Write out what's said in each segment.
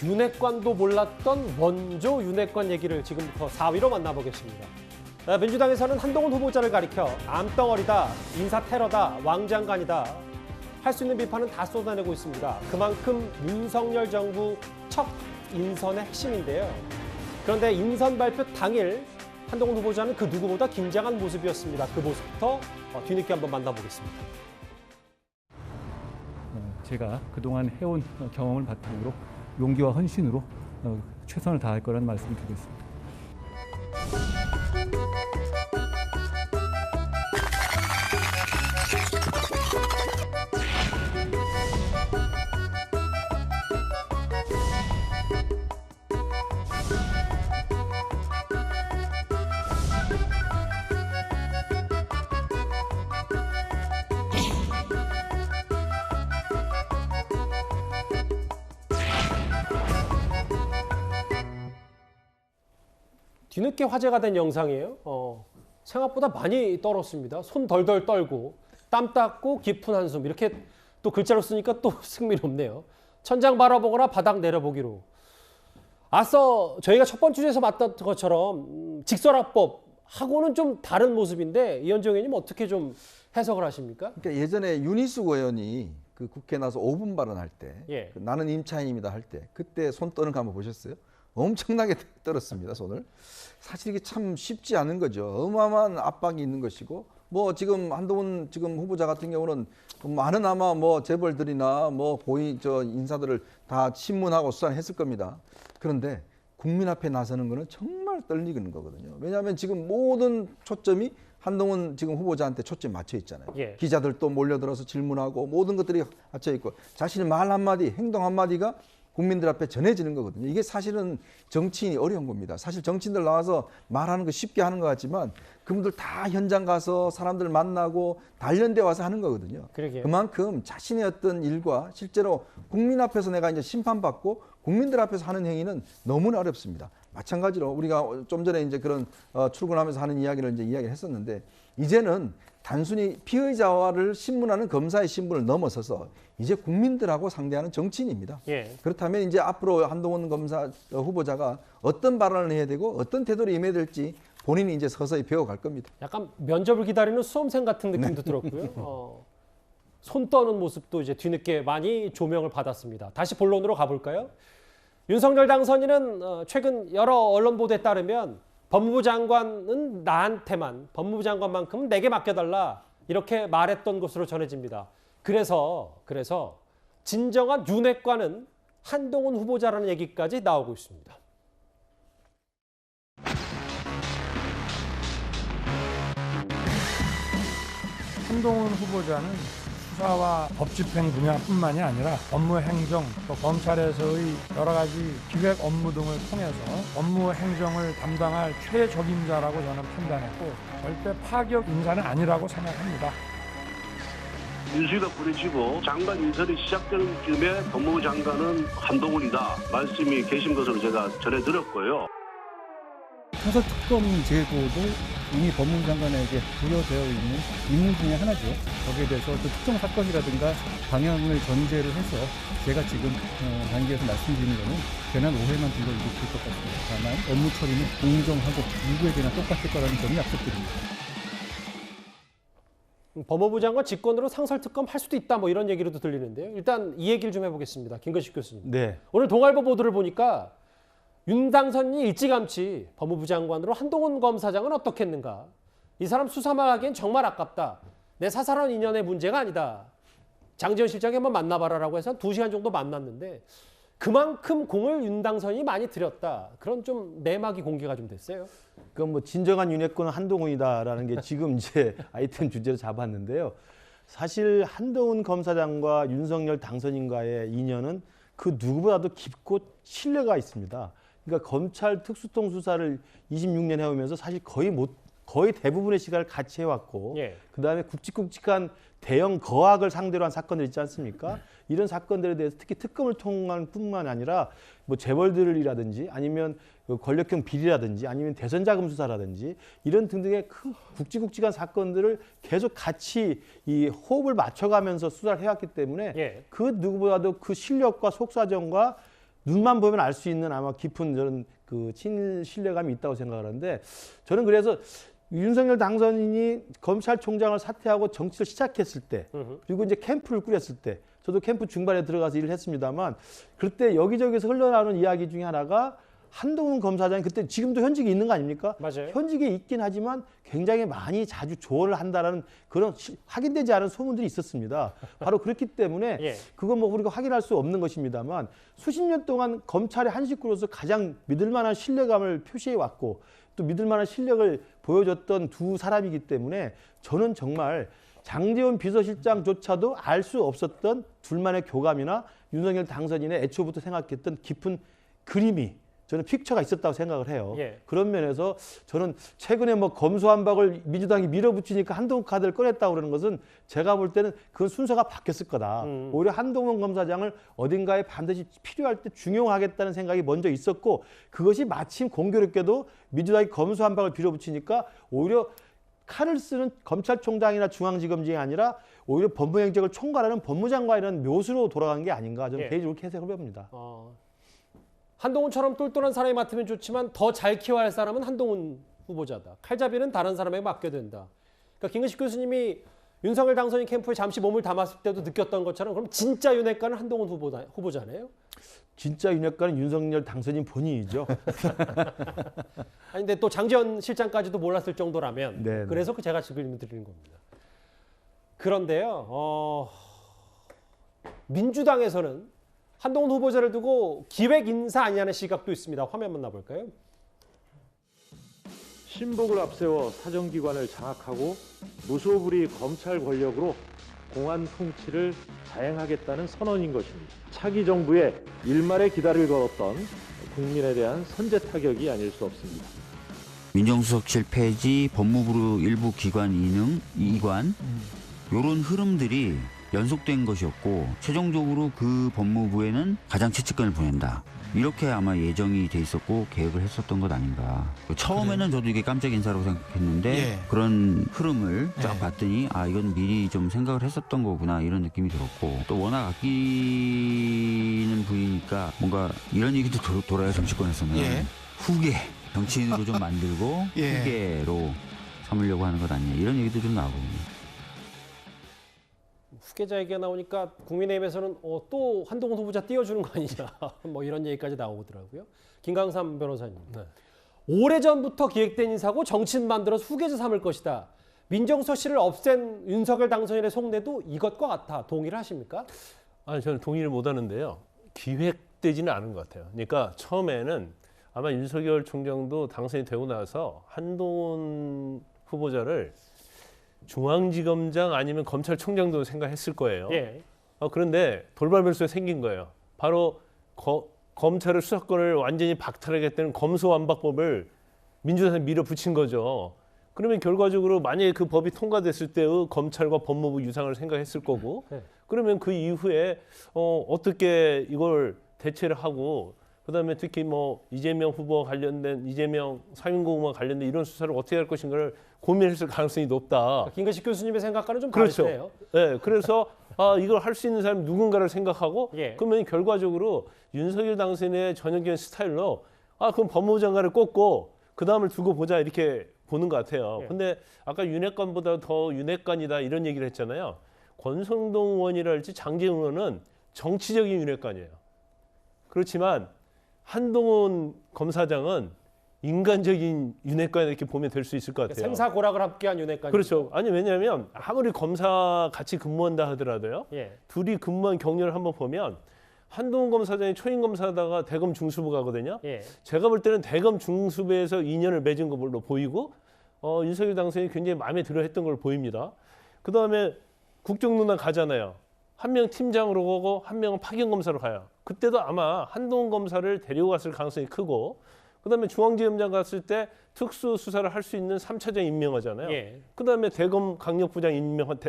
윤핵관도 몰랐던 원조 윤핵관 얘기를 지금부터 4위로 만나보겠습니다. 민주당에서는 한동훈 후보자를 가리켜 암덩어리다, 인사 테러다, 왕장관이다 할 수 있는 비판은 다 쏟아내고 있습니다. 그만큼 윤석열 정부 첫 인선의 핵심인데요. 그런데 인선 발표 당일 한동훈 후보자는 그 누구보다 긴장한 모습이었습니다. 그 모습부터 뒤늦게 한번 만나보겠습니다. 제가 그동안 해온 경험을 바탕으로 용기와 헌신으로 최선을 다할 거라는 말씀을 드리겠습니다. 뒤늦게 화제가 된 영상이에요. 생각보다 많이 떨었습니다. 손 덜덜 떨고 땀 닦고 깊은 한숨 이렇게 또 글자로 쓰니까 또 승미롭네요. 천장 바라보거나 바닥 내려보기로. 앞서 저희가 첫 번째 주에서 봤던 것처럼 직설화법하고는 좀 다른 모습인데 이현정 의원님 어떻게 좀 해석을 하십니까? 그러니까 예전에 윤희숙 의원이 그 국회에 나서 5분 발언할 때 예. 나는 임차인입니다 할 때 그때 손 떠는 거 한번 보셨어요? 엄청나게 떨었습니다, 손을. 사실 이게 참 쉽지 않은 거죠. 어마어마한 압박이 있는 것이고, 뭐 지금 한동훈 지금 후보자 같은 경우는 많은 아마 뭐 재벌들이나 뭐 고위 인사들을 다 신문하고 수사했을 겁니다. 그런데 국민 앞에 나서는 거는 정말 떨리는 거거든요. 왜냐하면 지금 모든 초점이 한동훈 지금 후보자한테 초점 맞춰 있잖아요. 예. 기자들도 몰려들어서 질문하고 모든 것들이 맞춰 있고 자신의 말 한마디, 행동 한마디가 국민들 앞에 전해지는 거거든요. 이게 사실은 정치인이 어려운 겁니다. 사실 정치인들 나와서 말하는 거 쉽게 하는 것 같지만 그분들 다 현장 가서 사람들 만나고 단련돼 와서 하는 거거든요. 그러게요. 그만큼 자신의 어떤 일과 실제로 국민 앞에서 내가 이제 심판받고 국민들 앞에서 하는 행위는 너무나 어렵습니다. 마찬가지로 우리가 좀 전에 이제 그런 출근하면서 하는 이야기를 이제 이야기를 했었는데 이제는 단순히 피의자를 신문하는 검사의 신분을 넘어서서 이제 국민들하고 상대하는 정치인입니다. 예. 그렇다면 이제 앞으로 한동훈 검사 후보자가 어떤 발언을 해야 되고 어떤 태도를 임해야 될지 본인이 이제 서서히 배워갈 겁니다. 약간 면접을 기다리는 수험생 같은 느낌도 들었고요. 손 떠는 모습도 이제 뒤늦게 많이 조명을 받았습니다. 다시 본론으로 가볼까요? 윤석열 당선인은 최근 여러 언론 보도에 따르면 법무부 장관은 나한테만, 법무부 장관만큼은 내게 맡겨달라 이렇게 말했던 것으로 전해집니다. 그래서 진정한 윤핵관은 한동훈 후보자라는 얘기까지 나오고 있습니다. 한동훈 후보자는 수사와 법 집행 분야뿐만이 아니라 업무 행정, 또 검찰에서의 여러 가지 기획 업무 등을 통해서 업무 행정을 담당할 최적임자라고 저는 판단했고 절대 파격 인사는 아니라고 생각합니다. 인수위가 꾸려지고 장관 인선이 시작되는 쯤에 법무부 장관은 한동훈이다 말씀이 계신 것으로 제가 전해드렸고요. 사설특검 제도도 이미 법무부 장관에게 부여되어 있는 임무 중에 하나죠. 거기에 대해서 또 특정 사건이라든가 방향을 전제로 해서 제가 지금 단계에서 말씀드리는 것은 괜한 오해만 불러일으킬 것 같습니다. 다만 업무 처리는 공정하고 누구에게나 똑같을 거라는 점을 약속드립니다. 법무부 장관 직권으로 상설특검 할 수도 있다 뭐 이런 얘기로도 들리는데요. 일단 이 얘기를 좀 해보겠습니다. 김건식 교수님. 네. 오늘 동아일보 보도를 보니까 윤 당선인이 일찌감치 법무부 장관으로 한동훈 검사장은 어떻겠는가. 이 사람 수사만 하기엔 정말 아깝다. 내 사사로운 인연의 문제가 아니다. 장지현 실장이 한번 만나봐라라고 해서 한 2시간 정도 만났는데 그만큼 공을 윤 당선인이 많이 들였다. 그런 좀 내막이 공개가 좀 됐어요. 그건 뭐 진정한 윤핵관은 한동훈이다라는 게 지금 이제 아이템 주제로 잡았는데요. 사실 한동훈 검사장과 윤석열 당선인과의 인연은 그 누구보다도 깊고 신뢰가 있습니다. 그러니까 검찰 특수통 수사를 26년 해오면서 사실 거의 대부분의 시간을 같이 해왔고 예. 그다음에 굵직굵직한 대형 거악을 상대로 한 사건들 있지 않습니까? 이런 사건들에 대해서 특히 특검을 통한 뿐만 아니라 뭐 재벌들이라든지 아니면 권력형 비리라든지 아니면 대선 자금 수사라든지 이런 등등의 큰 굵직굵직한 사건들을 계속 같이 이 호흡을 맞춰가면서 수사를 해왔기 때문에 예. 그 누구보다도 그 실력과 속사정과 눈만 보면 알 수 있는 아마 깊은 저는 그 신뢰감이 있다고 생각하는데 저는 그래서 윤석열 당선인이 검찰총장을 사퇴하고 정치를 시작했을 때 그리고 이제 캠프를 꾸렸을 때 저도 캠프 중반에 들어가서 일을 했습니다만 그때 여기저기서 흘러나오는 이야기 중에 하나가 한동훈 검사장이 그때 지금도 현직에 있는 거 아닙니까? 맞아요. 현직에 있긴 하지만 굉장히 많이 자주 조언을 한다라는 그런 확인되지 않은 소문들이 있었습니다. 바로 그렇기 때문에 예. 그건 뭐 우리가 확인할 수 없는 것입니다만 수십 년 동안 검찰의 한 식구로서 가장 믿을 만한 신뢰감을 표시해 왔고 또 믿을 만한 실력을 보여줬던 두 사람이기 때문에 저는 정말 장제원 비서실장조차도 알 수 없었던 둘만의 교감이나 윤석열 당선인의 애초부터 생각했던 깊은 그림이 저는 픽처가 있었다고 생각을 해요. 예. 그런 면에서 저는 최근에 뭐 검수완박을 민주당이 밀어붙이니까 한동훈 카드를 꺼냈다고 그러는 것은 제가 볼 때는 그 순서가 바뀌었을 거다. 오히려 한동훈 검사장을 어딘가에 반드시 필요할 때 중용하겠다는 생각이 먼저 있었고 그것이 마침 공교롭게도 민주당이 검수완박을 밀어붙이니까 오히려 칼을 쓰는 검찰총장이나 중앙지검장이 아니라 오히려 법무행정을 총괄하는 법무장관이라는 묘수로 돌아간 게 아닌가 저는 예. 개인적으로 그렇게 해석을 해봅니다. 한동훈처럼 똘똘한 사람이 맡으면 좋지만 더 잘 키워야 할 사람은 한동훈 후보자다. 칼잡이는 다른 사람에게 맡겨야 된다. 그러니까 김근식 교수님이 윤석열 당선인 캠프에 잠시 몸을 담았을 때도 느꼈던 것처럼 그럼 진짜 윤핵관은 한동훈 후보자네요? 진짜 윤핵관은 윤석열 당선인 본인이죠. 아니 근데 또 장제원 실장까지도 몰랐을 정도라면 네네. 그래서 제가 질문을 드리는 겁니다. 그런데요. 민주당에서는 한동훈 후보자를 두고 기획 인사 아니냐는 시각도 있습니다. 화면 만나볼까요? 신복을 앞세워 사정기관을 장악하고 무소불위 검찰 권력으로 공안 통치를 자행하겠다는 선언인 것입니다. 차기 정부의 일말의 기다를 걸었던 국민에 대한 선제 타격이 아닐 수 없습니다. 민정수석실 폐지, 법무부 일부 기관 이관 이런 흐름들이 연속된 것이었고 최종적으로 그 법무부에는 가장 최측근을 보낸다. 이렇게 아마 예정이 돼 있었고 계획을 했었던 것 아닌가. 처음에는 저도 이게 깜짝 인사라고 생각했는데 예. 그런 흐름을 쫙 예. 봤더니 아 이건 미리 좀 생각을 했었던 거구나 이런 느낌이 들었고 또 워낙 아끼는 분이니까 뭔가 이런 얘기도 돌아요 정치권에서는 예. 후계 정치인으로 좀 만들고 예. 후계로 삼으려고 하는 것 아니냐 이런 얘기도 좀 나오고 후계자 얘기가 나오니까 국민의힘에서는 또 한동훈 후보자 띄워주는 거 아니냐 뭐 이런 얘기까지 나오더라고요. 김강삼 변호사님. 오래전부터 기획된 인사고 정치인 만들어서 후계자 삼을 것이다. 민정수석실을 없앤 윤석열 당선인의 속내도 이것과 같아. 동의를 하십니까? 아니 저는 동의를 못 하는데요. 기획되지는 않은 것 같아요. 그러니까 처음에는 아마 윤석열 총장도 당선이 되고 나서 한동훈 후보자를 중앙지검장 아니면 검찰총장도 생각했을 거예요. 예. 그런데 돌발 변수가 생긴 거예요. 바로 검찰의 수사권을 완전히 박탈하겠다는 검수완박법을 민주당에 밀어붙인 거죠. 그러면 결과적으로 만약에 그 법이 통과됐을 때의 검찰과 법무부 유상을 생각했을 거고 네. 그러면 그 이후에 어떻게 이걸 대체를 하고 그다음에 특히 뭐 이재명 후보와 관련된 이재명 사인공무와 관련된 이런 수사를 어떻게 할 것인가를 고민했을 가능성이 높다. 김근식 교수님의 생각과는 좀 그렇죠. 다르시네요. 네, 그래서 이걸 할 수 있는 사람이 누군가를 생각하고 예. 그러면 결과적으로 윤석열 당선인의 전형적인 스타일로 그럼 법무부 장관을 꼽고 그 다음을 두고 보자 이렇게 보는 것 같아요. 예. 근데 아까 윤핵관보다 더 윤핵관이다 이런 얘기를 했잖아요. 권성동 의원이랄지 장제원 의원은 정치적인 윤핵관이에요. 그렇지만 한동훈 검사장은 인간적인 윤핵관 이렇게 보면 될 수 있을 것 같아요. 생사고락을 함께한 윤핵관. 그렇죠. 아니 왜냐하면 아무리 검사 같이 근무한다 하더라도요. 예. 둘이 근무한 경력을 한번 보면 한동훈 검사장이 초임 검사다가 대검 중수부 가거든요. 예. 제가 볼 때는 대검 중수부에서 인연을 맺은 걸로 보이고 윤석열 당선인이 굉장히 마음에 들어 했던 걸로 보입니다. 그다음에 국정농단 가잖아요. 한 명 팀장으로 가고 한 명은 파견검사로 가요. 그때도 아마 한동훈 검사를 데리고 갔을 가능성이 크고 그다음에 중앙지검장 갔을 때 특수수사를 할 수 있는 3차장 임명하잖아요. 예. 그다음에 대검 강력부장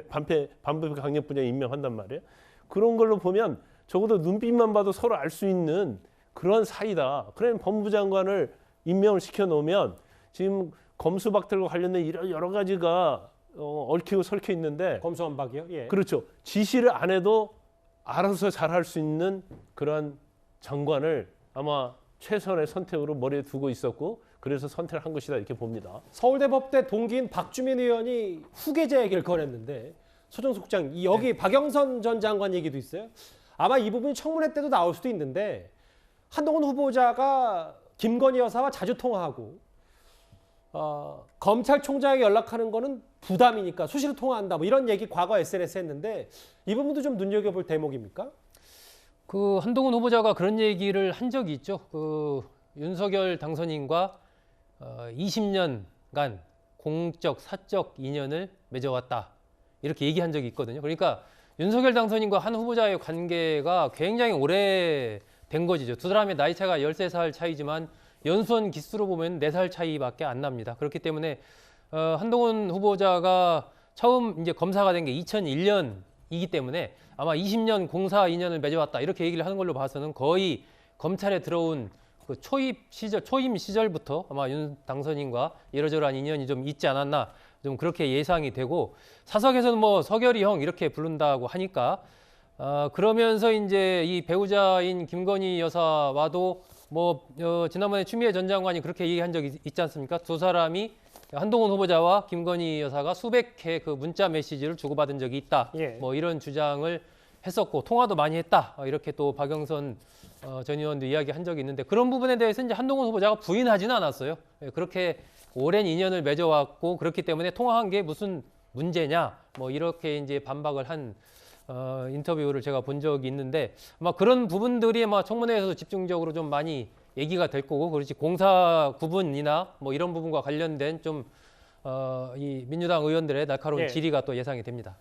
반부패 강력부장 임명한단 말이에요. 그런 걸로 보면 적어도 눈빛만 봐도 서로 알 수 있는 그런 사이다. 그러면 법무부 장관을 임명을 시켜놓으면 지금 검수박탈과 관련된 이런 여러 가지가 얽히고 설켜 있는데 검수완박이요? 예. 그렇죠. 지시를 안 해도 알아서 잘 할 수 있는 그런 장관을 아마 최선의 선택으로 머리에 두고 있었고 그래서 선택을 한 것이다 이렇게 봅니다. 서울대법대 동기인 박주민 의원이 후계자 얘기를 꺼냈는데 소정숙 국장 여기 박영선 전 장관 얘기도 있어요. 아마 이 부분이 청문회 때도 나올 수도 있는데 한동훈 후보자가 김건희 여사와 자주 통화하고 검찰총장에게 연락하는 거는 부담이니까 수시로 통화한다 뭐 이런 얘기 과거 SNS에 했는데 이 부분도 좀 눈여겨볼 대목입니까? 그 한동훈 후보자가 그런 얘기를 한 적이 있죠. 그 윤석열 당선인과 20년간 공적 사적 인연을 맺어왔다 이렇게 얘기한 적이 있거든요. 그러니까 윤석열 당선인과 한 후보자의 관계가 굉장히 오래된 것이죠. 두 사람의 나이 차이가 13살 차이지만 연수원 기수로 보면 4살 차이밖에 안 납니다. 그렇기 때문에 한동훈 후보자가 처음 이제 검사가 된 게 2001년이기 때문에 아마 20년 공사 인연을 맺어왔다 이렇게 얘기를 하는 걸로 봐서는 거의 검찰에 들어온 그 초임 시절부터 아마 윤 당선인과 이러저러한 인연이 좀 있지 않았나 좀 그렇게 예상이 되고 사석에서는 뭐 서결이 형 이렇게 부른다고 하니까 그러면서 이제 이 배우자인 김건희 여사와도 뭐 지난번에 추미애 전 장관이 그렇게 얘기한 적이 있지 않습니까? 두 사람이 한동훈 후보자와 김건희 여사가 수백 회 그 문자 메시지를 주고받은 적이 있다. 예. 뭐 이런 주장을 했었고 통화도 많이 했다. 이렇게 또 박영선 전 의원도 이야기한 적이 있는데 그런 부분에 대해서 이제 한동훈 후보자가 부인하지는 않았어요. 그렇게 오랜 인연을 맺어왔고 그렇기 때문에 통화한 게 무슨 문제냐. 뭐 이렇게 이제 반박을 한 인터뷰를 제가 본 적이 있는데 아마 그런 부분들이 아마 청문회에서도 집중적으로 좀 많이 얘기가 될 거고 그렇지 공사 구분이나 뭐 이런 부분과 관련된 좀 이 민주당 의원들의 날카로운 예. 질의가 또 예상이 됩니다.